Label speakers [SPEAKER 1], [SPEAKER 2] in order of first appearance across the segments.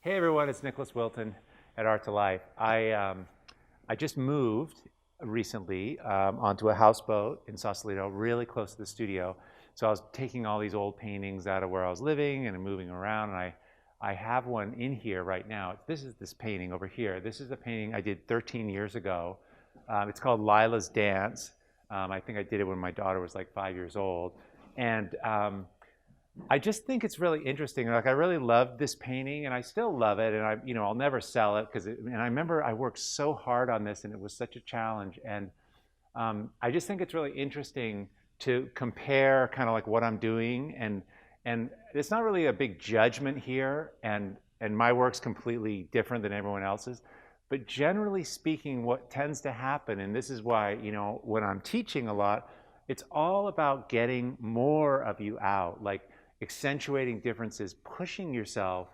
[SPEAKER 1] Hey everyone, it's Nicholas Wilton at Art to Life. I just moved recently onto a houseboat in Sausalito, really close to the studio. So I was taking all these old paintings out of where I was living and moving around, and I have one in here right now. This is this painting over here. This is the painting I did 13 years ago. It's called Lyla's Dance. I think I did it when my daughter was like 5 years old. And I just think it's really interesting. Like I really loved this painting, and I still love it. And I'll never sell it and I remember I worked so hard on this, and it was such a challenge. And I just think it's really interesting to compare kind of like what I'm doing, and it's not really a big judgment here. And my work's completely different than everyone else's. But generally speaking, what tends to happen, and this is why when I'm teaching a lot, it's all about getting more of you out. Like accentuating differences, pushing yourself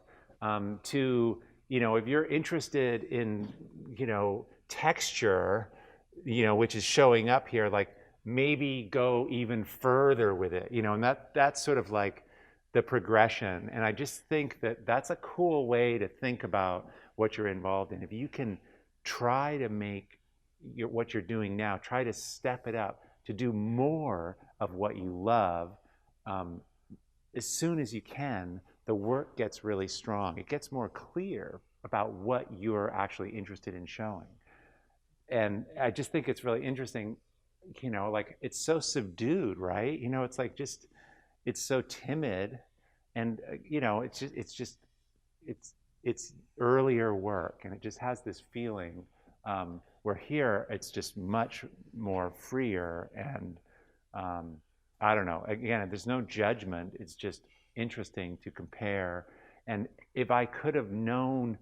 [SPEAKER 1] to, if you're interested in, texture, which is showing up here, like maybe go even further with it, and that's sort of like the progression. And I just think that that's a cool way to think about what you're involved in. If you can try to make what you're doing now, try to step it up to do more of what you love, as soon as you can, the work gets really strong. It gets more clear about what you're actually interested in showing. And I just think it's really interesting, like it's so subdued, right? It's like just, it's so timid. And, it's earlier work, and it just has this feeling where here it's just much more freer. And I don't know. Again, there's no judgment. It's just interesting to compare. And if I could have known,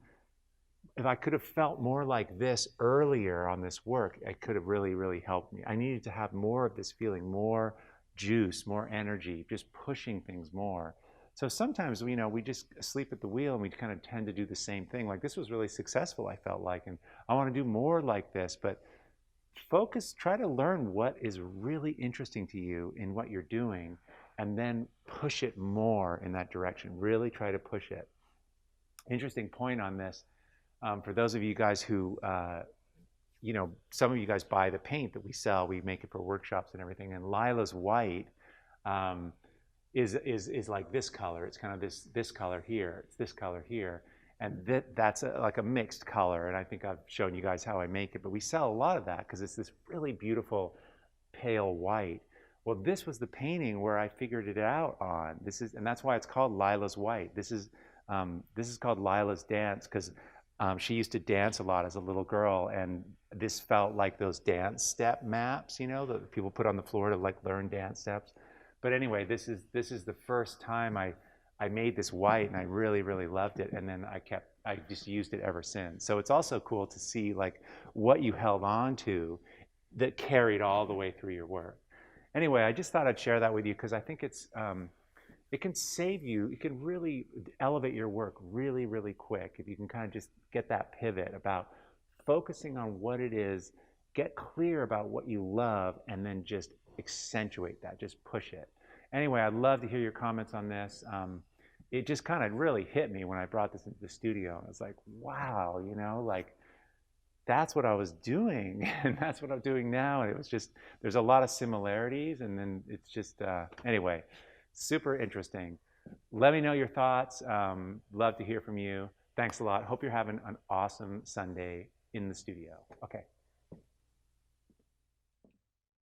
[SPEAKER 1] if I could have felt more like this earlier on this work, it could have really, really helped me. I needed to have more of this feeling, more juice, more energy, just pushing things more. So sometimes, we just sleep at the wheel, and we kind of tend to do the same thing. Like this was really successful, I felt like, and I want to do more like this. But focus, try to learn what is really interesting to you in what you're doing, and then push it more in that direction. Really try to push it. Interesting point on this. For those of you guys who, some of you guys buy the paint that we sell, we make it for workshops and everything. And Lyla's white is like this color. It's kind of this color here. It's this color here. And that's like a mixed color, and I think I've shown you guys how I make it. But we sell a lot of that because it's this really beautiful pale white. Well, this was the painting where I figured it out on. And that's why it's called Lyla's White. This is called Lyla's Dance because she used to dance a lot as a little girl, and this felt like those dance step maps, that people put on the floor to like learn dance steps. But anyway, this is the first time I made this white, and I really, really loved it. And then I just used it ever since. So it's also cool to see like what you held on to that carried all the way through your work. Anyway, I just thought I'd share that with you because I think it can save you. It can really elevate your work really, really quick if you can kind of just get that pivot about focusing on what it is, get clear about what you love, and then just accentuate that, just push it. Anyway, I'd love to hear your comments on this. It just kind of really hit me when I brought this into the studio. I was like, wow, like that's what I was doing, and that's what I'm doing now. And it was just, there's a lot of similarities, and then it's just, anyway, super interesting. Let me know your thoughts. Love to hear from you. Thanks a lot. Hope you're having an awesome Sunday in the studio. Okay.